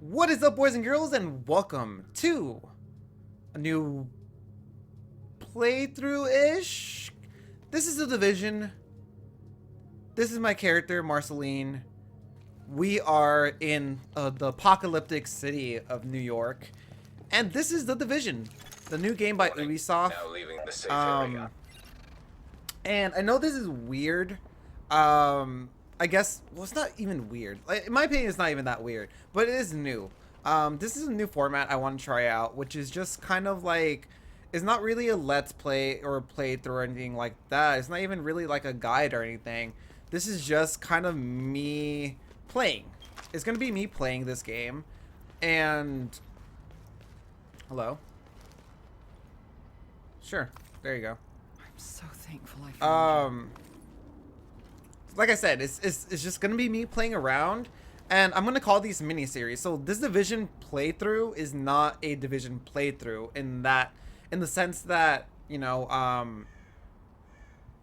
What is up, boys and girls, and welcome to a new playthrough-ish. This is The Division. This is my character, Marceline. We are in the apocalyptic city of New York, and this is The Division, the new game by Ubisoft. Now leaving the safe area. And I know this is weird. I guess, well, it's not even weird. Like, in my opinion, it's not even that weird, but it is new. This is a new format I want to try out, which is just kind of like, it's not really a let's play or a playthrough or anything like that. It's not even really like a guide or anything. This is just kind of me playing. It's going to be me playing this game. And, hello? Sure, there you go. I'm so thankful I found you. Like I said, it's just gonna be me playing around, and I'm gonna call these mini series. So this Division playthrough is not a Division playthrough in the sense that, you know, I'm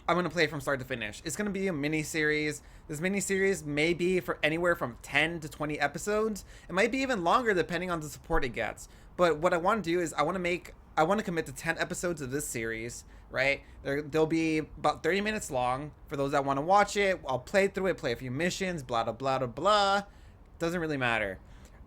gonna play from start to finish. It's gonna be a mini series. This mini series may be for anywhere from 10 to 20 episodes. It might be even longer depending on the support it gets. But what I want to do is I want to commit to 10 episodes of this series, right? They'll be about 30 minutes long. For those that want to watch it, I'll play through it, play a few missions, blah, blah, blah, blah, blah. Doesn't really matter.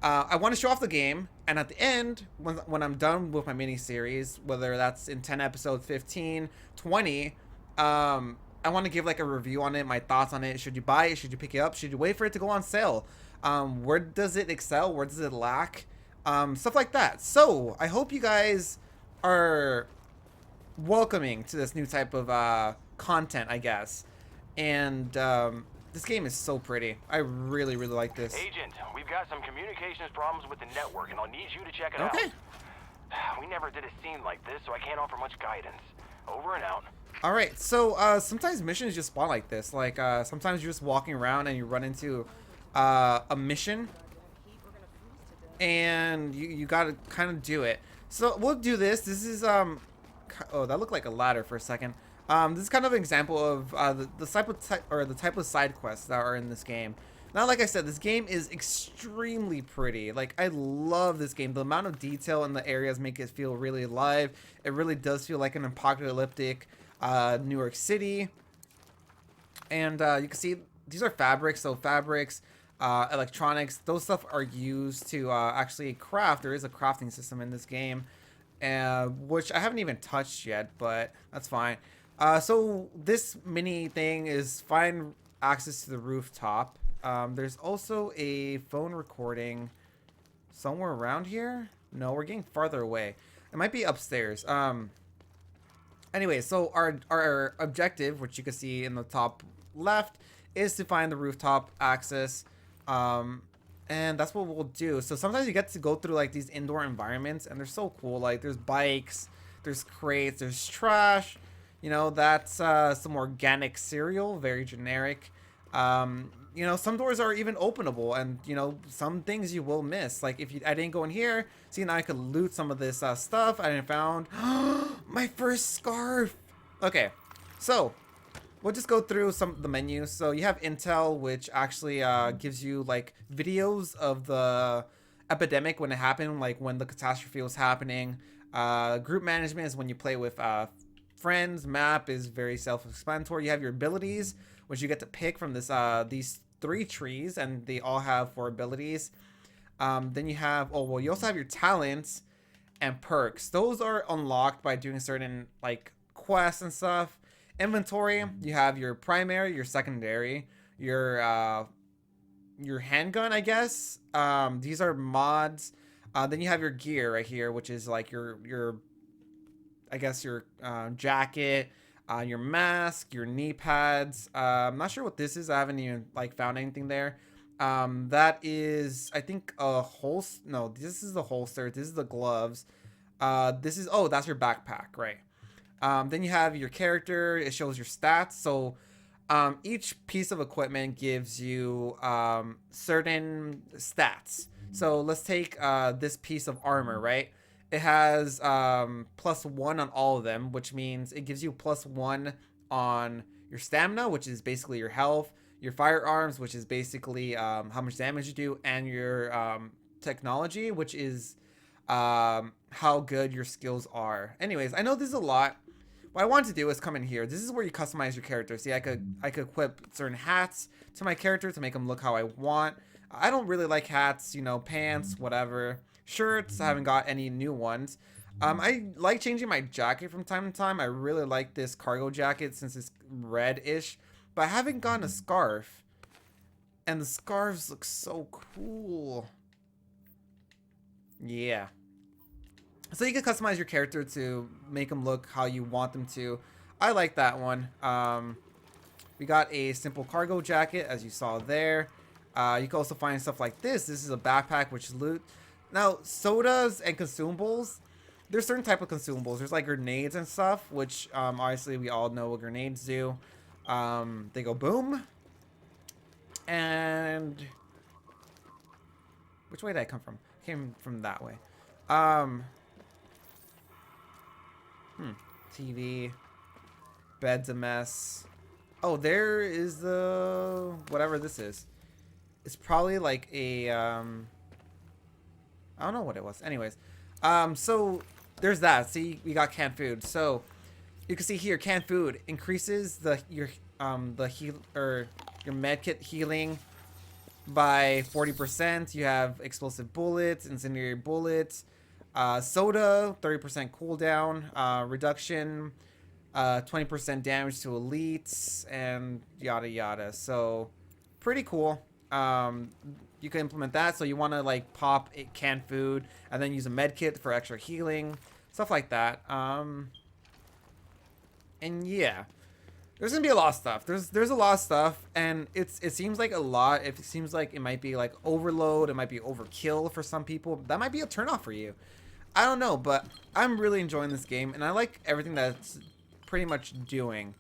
I want to show off the game, and at the end, when I'm done with my mini series, whether that's in 10 episodes, 15, 20, I want to give like a review on it, my thoughts on it. Should you buy it? Should you pick it up? Should you wait for it to go on sale? Where does it excel? Where does it lack? Stuff like that. So I hope you guys are welcoming to this new type of content, I guess. And this game is so pretty. I really, really like this. Agent, we've got some communications problems with the network, and I'll need you to check it out. Okay. We never did a scene like this, so I can't offer much guidance. Over and out. All right. So sometimes missions just spawn like this. Like sometimes you're just walking around and you run into a mission, and you gotta kind of do it. So we'll do this. This is oh, that looked like a ladder for a second. This is kind of an example of the type of side quests that are in this game. Now, like I said, this game is extremely pretty. Like, I love this game. The amount of detail in the areas make it feel really alive. It really does feel like an apocalyptic New York City. And you can see these are fabrics. So fabrics, electronics, those stuff are used to actually craft. There is a crafting system in this game, which I haven't even touched yet, but that's fine. So this mini thing is find access to the rooftop. There's also a phone recording somewhere around here. No, we're getting farther away. It might be upstairs. Anyway, so our objective, which you can see in the top left, is to find the rooftop access. And that's what we'll do. So sometimes you get to go through like these indoor environments, and they're so cool. Like there's bikes, there's crates, there's trash. You know, that's some organic cereal, very generic. You know, some doors are even openable, and you know, some things you will miss. Like if I didn't go in here, see, now I could loot some of this stuff I didn't found. My first scarf. Okay, so we'll just go through some of the menus. So you have Intel, which actually gives you like videos of the epidemic when it happened, like when the catastrophe was happening. Group management is when you play with friends. Map is very self-explanatory. You have your abilities, which you get to pick from this these 3 trees, and they all have 4 abilities. Then you have, oh well, you also have your talents and perks. Those are unlocked by doing certain like quests and stuff. Inventory, you have your primary, your secondary, your handgun, I guess. These are mods. Then you have your gear right here, which is like your I guess your jacket, your mask, your knee pads. I'm not sure what this is. I haven't even like found anything there. That is, I think, a holster. No, this is the holster. This is the gloves. This is, oh, that's your backpack, right? Then you have your character. It shows your stats. So each piece of equipment gives you certain stats. So let's take this piece of armor, right? It has +1 on all of them, which means it gives you +1 on your stamina, which is basically your health, your firearms, which is basically how much damage you do, and your technology, which is how good your skills are. Anyways, I know there's a lot. What I want to do is come in here. This is where you customize your character. See, I could equip certain hats to my character to make them look how I want. I don't really like hats, you know, pants, whatever. Shirts, I haven't got any new ones. I like changing my jacket from time to time. I really like this cargo jacket since it's red-ish. But I haven't gotten a scarf. And the scarves look so cool. Yeah. So you can customize your character to make them look how you want them to. I like that one. We got a simple cargo jacket, as you saw there. You can also find stuff like this. This is a backpack, which is loot. Now, sodas and consumables, there's certain type of consumables. There's like grenades and stuff, which obviously we all know what grenades do. They go boom. And which way did I come from? I came from that way. TV. Bed's a mess. Oh, there is the whatever this is. It's probably like a I don't know what it was. Anyways, so there's that. See, we got canned food. So you can see here, canned food increases your med kit healing by 40%. You have explosive bullets, incendiary bullets, soda, 30% cooldown, reduction, 20% damage to elites, and yada yada. So pretty cool. You can implement that. So you want to like pop canned food and then use a med kit for extra healing, stuff like that. And yeah, there's gonna be a lot of stuff. There's a lot of stuff, and it seems like a lot. It seems like it might be like overload. It might be overkill for some people. That might be a turnoff for you. I don't know, but I'm really enjoying this game, and I like everything that's pretty much doing.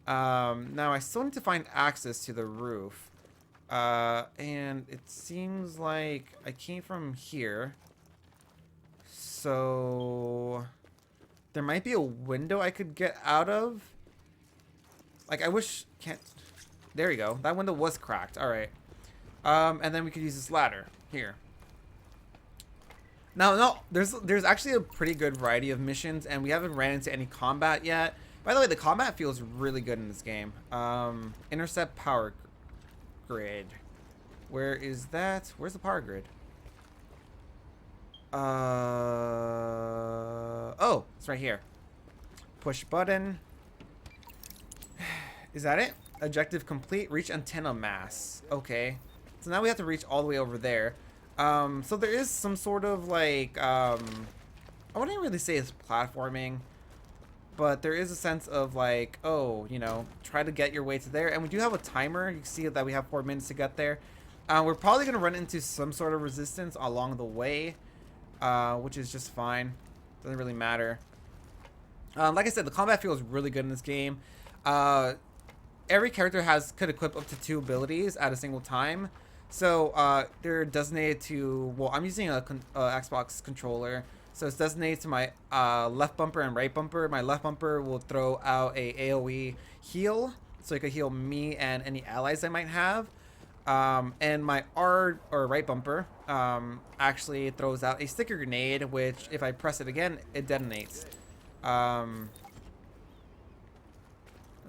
Now I still need to find access to the roof. And it seems like I came from here. So there might be a window I could get out of. Like I wish there you go. That window was cracked. All right. And then we could use this ladder here. Now, no, there's actually a pretty good variety of missions, and we haven't ran into any combat yet. By the way, the combat feels really good in this game. Intercept power grid. Where is that? Where's the power grid? Oh, it's right here. Push button. Is that it? Objective complete. Reach antenna mass. Okay. So now we have to reach all the way over there. So there is some sort of like, I wouldn't really say it's platforming, but there is a sense of like, oh, you know, try to get your way to there. And we do have a timer. You can see that we have 4 minutes to get there. We're probably going to run into some sort of resistance along the way, which is just fine. Doesn't really matter. Like I said, the combat feels really good in this game. Every character could equip up to 2 abilities at a single time. So they're designated to, well, I'm using a Xbox controller. So it's designated to my left bumper and right bumper. My left bumper will throw out a AoE heal, so it could heal me and any allies I might have. And my right bumper actually throws out a sticker grenade, which if I press it again, it detonates.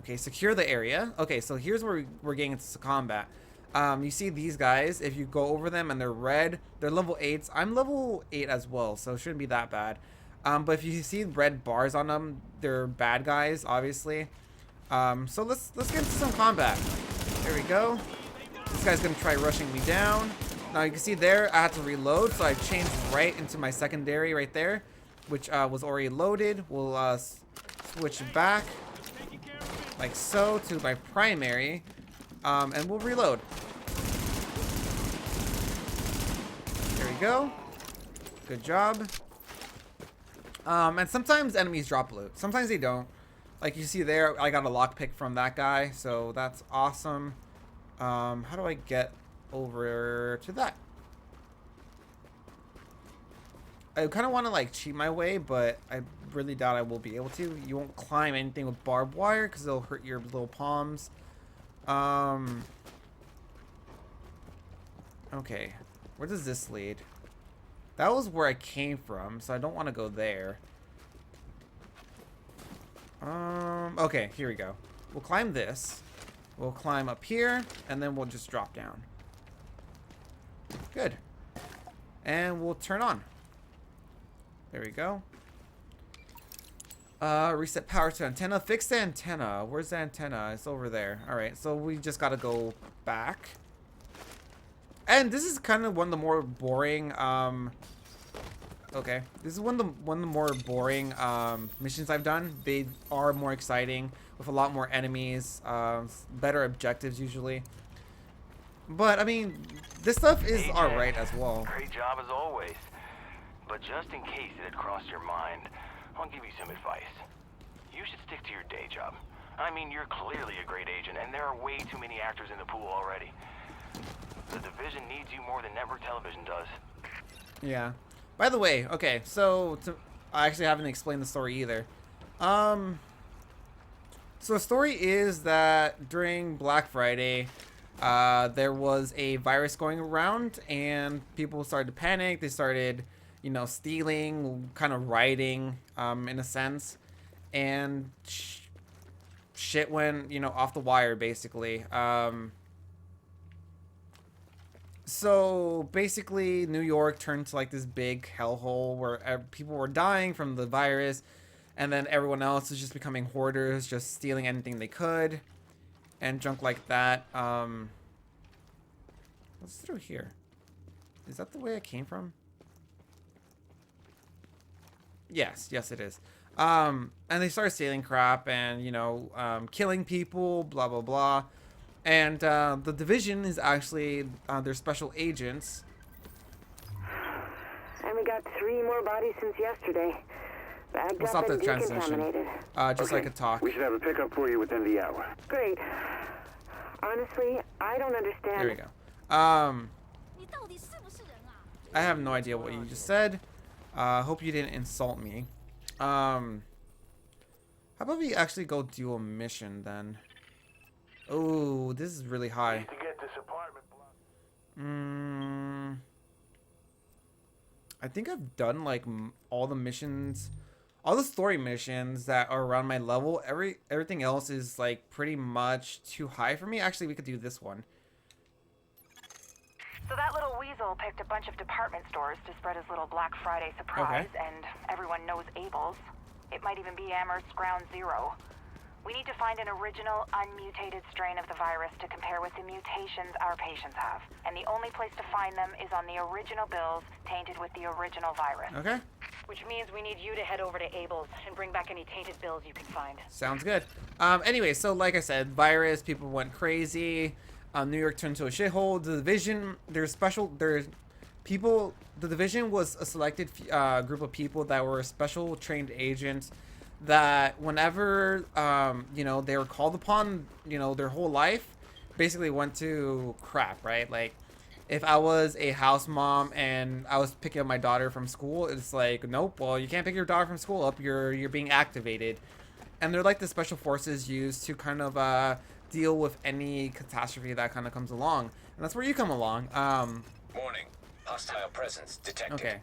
Okay, secure the area. Okay, so here's where we're getting into combat. You see these guys, if you go over them and they're red, they're level 8s. I'm level 8 as well, so it shouldn't be that bad. But if you see red bars on them, they're bad guys, obviously. So let's get into some combat. There we go. This guy's gonna try rushing me down. Now you can see there, I had to reload, so I changed right into my secondary right there, which was already loaded. We'll switch back, like so, to my primary, and we'll reload. There we go. Good job. And sometimes enemies drop loot. Sometimes they don't. Like you see there, I got a lockpick from that guy, so that's awesome. How do I get over to that? I kind of want to like cheat my way, but I really doubt I will be able to. You won't climb anything with barbed wire because it'll hurt your little palms. Okay, where does this lead? That was where I came from, so I don't want to go there. Okay, here we go. We'll climb this. We'll climb up here, and then we'll just drop down. Good. And we'll turn on. There we go. Reset power to antenna. Fix the antenna. Where's the antenna? It's over there. Alright, so we just gotta go back. And this is kind of one of the more boring, okay. This is one of the more boring, missions I've done. They are more exciting, with a lot more enemies, better objectives usually. But, I mean, this stuff is alright as well. Great job as always. But just in case it had crossed your mind, I'll give you some advice. You should stick to your day job. I mean, you're clearly a great agent, and there are way too many actors in the pool already. The division needs you more than network television does. Yeah. By the way, okay, so I actually haven't explained the story either. So the story is that during Black Friday, there was a virus going around, and people started to panic. They started, you know, stealing, kind of rioting, in a sense, and shit went, you know, off the wire, basically. So basically, New York turned to like this big hellhole where people were dying from the virus, and then everyone else was just becoming hoarders, just stealing anything they could, and junk like that. What's through here? Is that the way I came from? Yes, it is. And they started stealing crap and, you know, killing people, blah, blah, blah. And the division is actually their special agents. And we got 3 more bodies since yesterday. Bagged We'll up stop the and transmission. decontaminated. Just so I could talk. We should have a pickup for you within the hour. Great. Honestly, I don't understand. There we go. I have no idea what you just said. Hope you didn't insult me. How about we actually go do a mission then? Oh, this is really high. To get this apartment block. I think I've done like all the missions, all the story missions that are around my level. Everything else is like pretty much too high for me. Actually, we could do this one. So that little weasel picked a bunch of department stores to spread his little Black Friday surprise, and everyone knows Abel's. It might even be Amherst's Ground Zero. We need to find an original, unmutated strain of the virus to compare with the mutations our patients have. And the only place to find them is on the original bills tainted with the original virus. Okay. Which means we need you to head over to Abel's and bring back any tainted bills you can find. Sounds good. Anyway, so like I said, virus, people went crazy. New York turned to a shithole. The division, the division was a selected group of people that were special trained agents that whenever, you know, they were called upon, you know, their whole life basically went to crap, right? Like, if I was a house mom and I was picking up my daughter from school, it's like, nope, well, you can't pick your daughter from school up. You're being activated. And they're like the special forces used to kind of, deal with any catastrophe that kind of comes along. And that's where you come along. Warning. Hostile presence detected. Okay.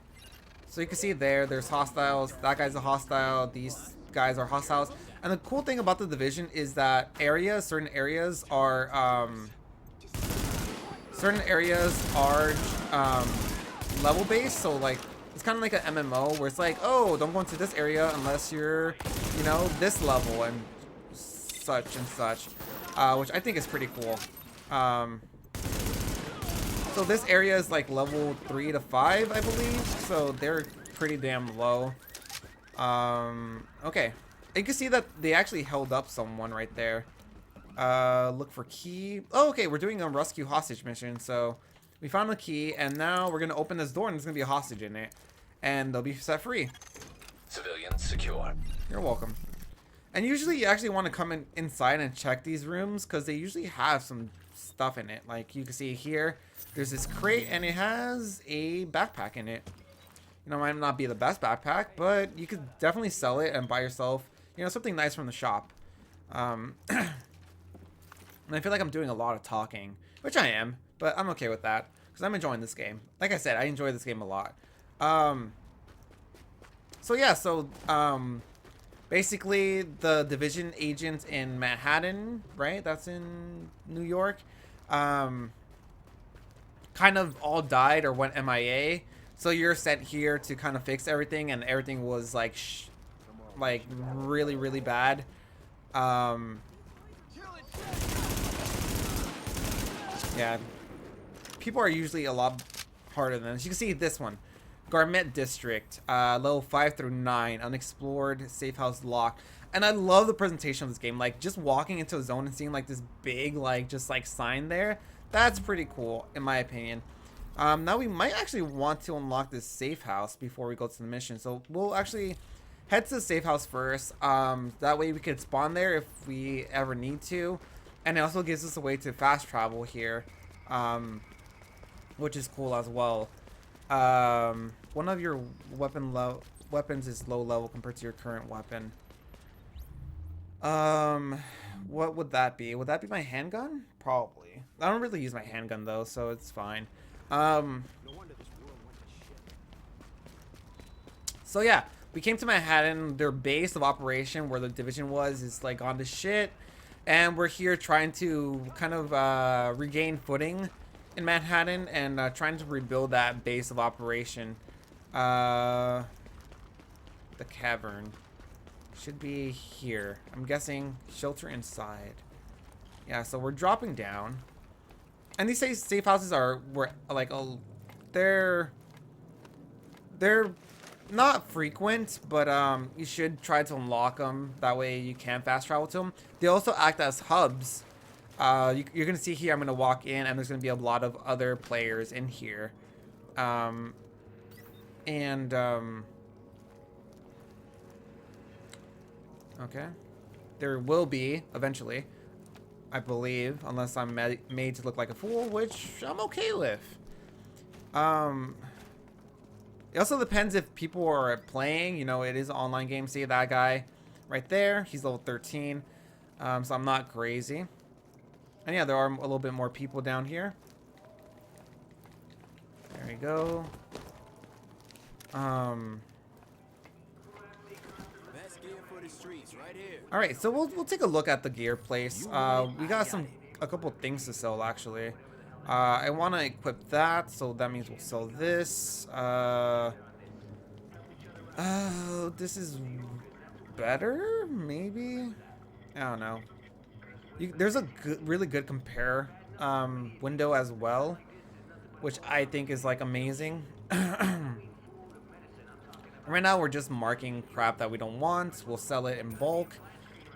So you can see there's hostiles. That guy's a hostile. These guys are hostiles. And the cool thing about the division is that certain areas are level based. So like it's kind of like an MMO where it's like, oh, don't go into this area unless you're, you know, this level and such and such. Which I think is pretty cool. So this area is like level 3 to 5, I believe. So they're pretty damn low. Okay. You can see that they actually held up someone right there. Look for key. Oh, okay. We're doing a rescue hostage mission. So we found a key, and now we're going to open this door, and there's going to be a hostage in it. And they'll be set free. Civilians secure. You're welcome. And usually you actually want to come inside and check these rooms because they usually have some stuff in it. Like you can see here, there's this crate and it has a backpack in it. You know, it might not be the best backpack, but you could definitely sell it and buy yourself, you know, something nice from the shop. And I feel like I'm doing a lot of talking, which I am, but I'm okay with that because I'm enjoying this game. Like I said, I enjoy this game a lot. So yeah, basically the division agents in Manhattan, right? That's in New York. Kind of all died or went MIA. So you're sent here to kind of fix everything, and everything was like, like really, really bad. Yeah, people are usually a lot harder than this. You can see this one, Garment District, level 5 through 9, unexplored, safe house locked. And I love the presentation of this game. Like just walking into a zone and seeing like this big just sign there. That's pretty cool in my opinion. Now we might actually want to unlock this safe house before we go to the mission. So we'll actually head to the safe house first. That way we could spawn there if we ever need to. And it also gives us a way to fast travel here, which is cool as well. One of your weapons is low level compared to your current weapon. What would that be? Would that be my handgun? Probably. I don't really use my handgun though, so it's fine. So yeah, we came to Manhattan. Their base of operation where the division was is like on the shit, and we're here trying to kind of regain footing in Manhattan and trying to rebuild that base of operation. The cavern should be here. I'm guessing shelter inside. Yeah, so we're dropping down. And these safe houses were like they're not frequent, but you should try to unlock them. That way you can fast travel to them. They also act as hubs. You're gonna see here. I'm gonna walk in, and there's gonna be a lot of other players in here. Okay, there will be eventually, I believe, unless I'm made to look like a fool, which I'm okay with. It also depends if people are playing. You know, it is an online game. See that guy right there? He's level 13. So I'm not crazy. And yeah, there are a little bit more people down here. There we go. All right, so we'll take a look at the gear place. We got a couple things to sell actually. I want to equip that, so that means we'll sell this. This is better, maybe. I don't know. There's a really good compare window as well, which I think is like amazing. Right now we're just marking crap that we don't want. We'll sell it in bulk.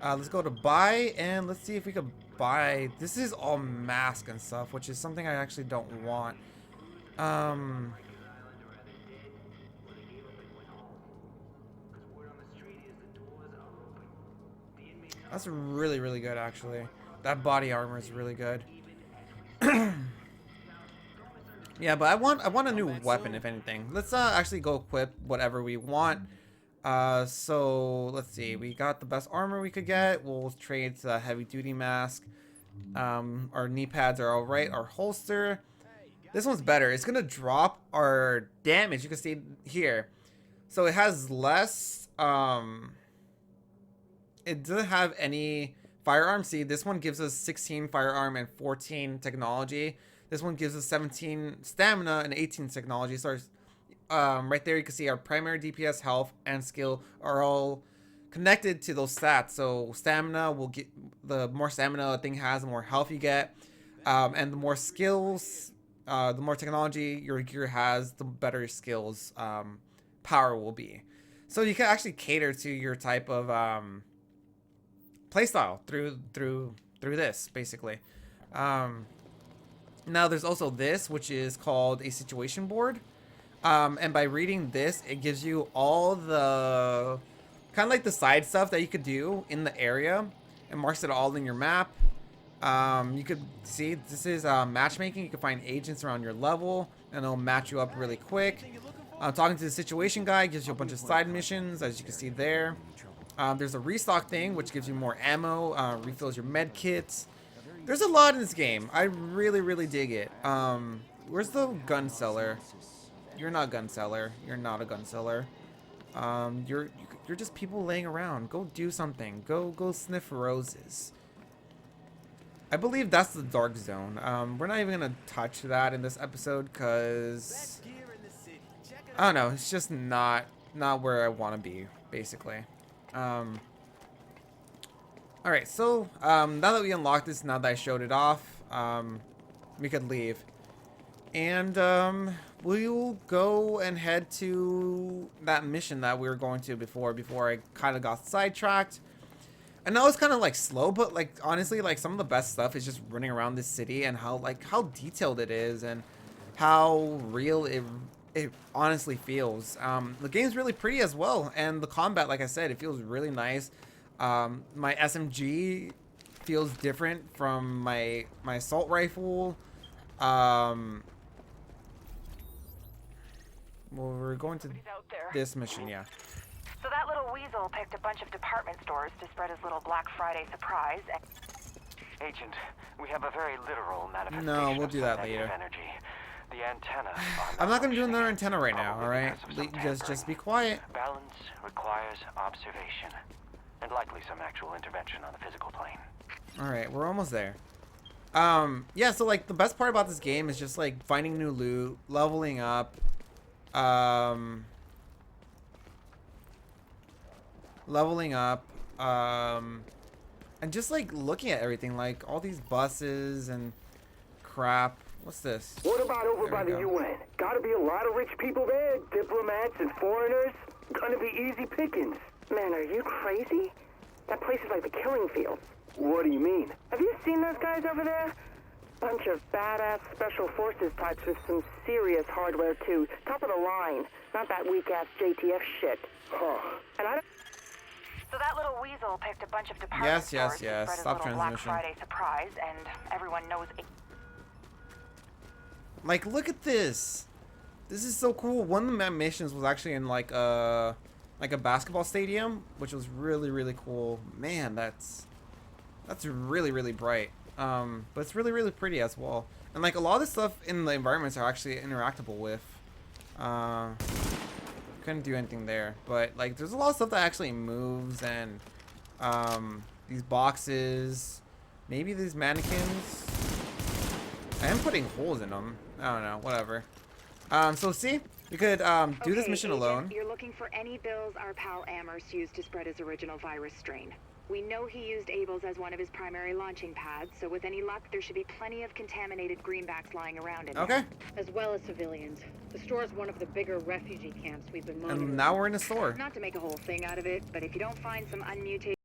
Let's go to buy, and let's see if we could buy. This is all mask and stuff, which is something I actually don't want. That's really, really good actually. That body armor is really good. Yeah, but I want a new weapon if anything. Let's actually go equip whatever we want. So let's see. We got the best armor we could get. We'll trade the heavy duty mask. Our knee pads are all right. Our holster. This one's better. It's gonna drop our damage. You can see here. So it has less. It doesn't have any firearm. See, this one gives us 16 firearm and 14 technology. This one gives us 17 stamina and 18 technology. So right there you can see our primary DPS, health, and skill are all connected to those stats. So stamina will get, the more stamina a thing has, the more health you get, and the more skills, the more technology your gear has, the better your skills power will be. So you can actually cater to your type of playstyle through this basically. Now there's also this, which is called a situation board. And by reading this, it gives you all the kind of like the side stuff that you could do in the area. It marks it all in your map. You could see this is matchmaking. You can find agents around your level, and it'll match you up really quick. Talking to the situation guy gives you a bunch of side missions, as you can see there. There's a restock thing, which gives you more ammo, refills your med kits. There's a lot in this game. I really, really dig it. Where's the gun seller? You're not a gun seller. You're not a gun seller. You're just people laying around. Go do something. Go sniff roses. I believe that's the dark zone. We're not even gonna touch that in this episode because I don't know. It's just not where I want to be, basically. All right. So now that we unlocked this, now that I showed it off, we could leave, and we will go and head to that mission that we were going to before I kind of got sidetracked. I know it's kind of like slow, but like honestly, like some of the best stuff is just running around this city and how detailed it is and how real it honestly feels. The game's really pretty as well, and the combat, like I said, it feels really nice. My SMG feels different from my assault rifle. Well, we're going to this mission, yeah. So that little weasel picked a bunch of department stores to spread his little Black Friday surprise. Agent, we have a very literal manifestation. No, we'll do that of later. energy. The antenna. I'm not gonna do another antenna right now. All right, just be quiet. Balance requires observation, and likely some actual intervention on the physical plane. All right, we're almost there. Yeah. So like the best part about this game is just like finding new loot, leveling up, and just like looking at everything, like all these buses and crap. What's this? What about over There by we the go. UN? Gotta be a lot of rich people there, diplomats and foreigners. Gonna be easy pickings. Man, are you crazy? That place is like the killing field. What do you mean? Have you seen those guys over there? Bunch of badass special forces types with some serious hardware too. Top of the line. Not that weak-ass JTF shit. Huh. And I don't... So that little weasel picked a bunch of department Yes, stores yes, to yes. spread his Stop little Black transmission. Friday surprise, and everyone knows. Like, look at this. This is so cool. One of the missions was actually in like a basketball stadium, which was really, really cool. Man, that's really, really bright. But it's really, really pretty as well. And like a lot of the stuff in the environments are actually interactable with. Couldn't do anything there, but like there's a lot of stuff that actually moves, and these boxes, maybe these mannequins. I am putting holes in them. I don't know, whatever. So see, we could do this mission alone. You're looking for any bills our pal Amherst used to spread his original virus strain. We know he used Abel's as one of his primary launching pads, so with any luck, there should be plenty of contaminated greenbacks lying around in there. Okay. As well as civilians. The store is one of the bigger refugee camps we've been monitoring. And now we're in a store. Not to make a whole thing out of it, but if you don't find some unmutated